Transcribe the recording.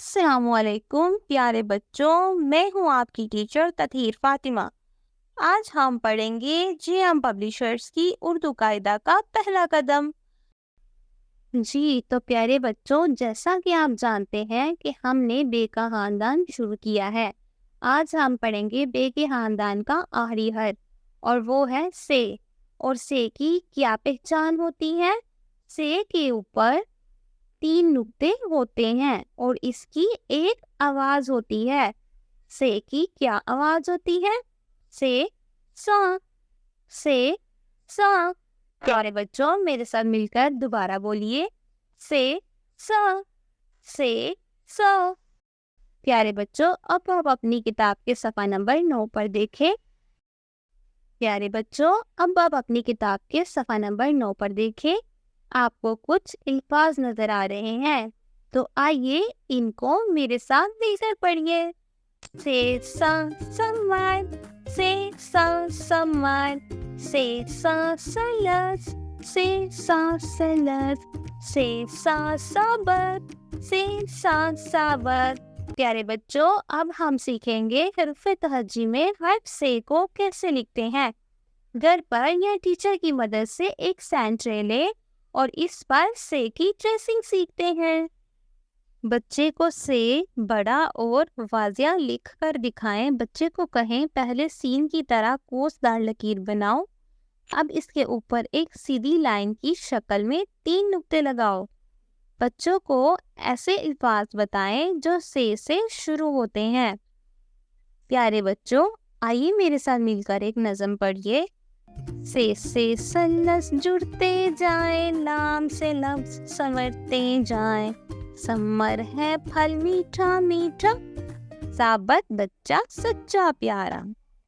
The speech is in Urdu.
السلام علیکم پیارے بچوں، میں ہوں آپ کی ٹیچر تطہیر فاطمہ۔ آج ہم پڑھیں گے جے پبلشرز کی اردو قاعدہ کا پہلا قدم۔ جی تو پیارے بچوں، جیسا کہ آپ جانتے ہیں کہ ہم نے بے کا خاندان شروع کیا ہے۔ آج ہم پڑھیں گے بے کے خاندان کا آخری حرف، اور وہ ہے سے۔ اور سے کی کیا پہچان ہوتی ہے؟ سے کے اوپر 3 نقطے ہوتے ہیں اور اس کی ایک آواز ہوتی ہے۔ سے کی کیا آواز ہوتی ہے؟ سے سا، سے سا۔ پیارے بچوں، میرے ساتھ مل کر دوبارہ بولیے، سے سا، سے سا۔ پیارے بچوں، اب آپ اپنی کتاب کے صفحہ نمبر 9 پر دیکھیں۔ پیارے بچوں، اب آپ اپنی کتاب کے صفحہ نمبر 9 پر دیکھیں۔ آپ کو کچھ الفاظ نظر آ رہے ہیں، تو آئیے ان کو میرے ساتھ مل کر پڑھیے۔ سے سا سمر، سے سا سمر، سے سا سلس، سے سا سلس، سے سا صبر، سے سا صبر۔ پیارے بچوں، اب ہم سیکھیں گے حرف تہجی میں حرف سے کو کیسے لکھتے ہیں۔ گھر پر یا ٹیچر کی مدد سے ایک سینڈ ٹرے لیں اور اس پر سے کی ٹریسنگ سیکھتے ہیں۔ بچے کو سے بڑا اور واضح لکھ کر دکھائیں۔ بچے کو کہیں پہلے سین کی طرح قوس دار لکیر بناؤ، اب اس کے اوپر ایک سیدھی لائن کی شکل میں 3 نقطے لگاؤ۔ بچوں کو ایسے الفاظ بتائیں جو سے شروع ہوتے ہیں۔ پیارے بچوں، آئیے میرے ساتھ مل کر ایک نظم پڑھیے۔ سے سلس جڑتے جائیں، لام سے لفظ سنورتے جائیں، سمر ہے پھل میٹھا میٹھا، ثابت بچہ سچا پیارا۔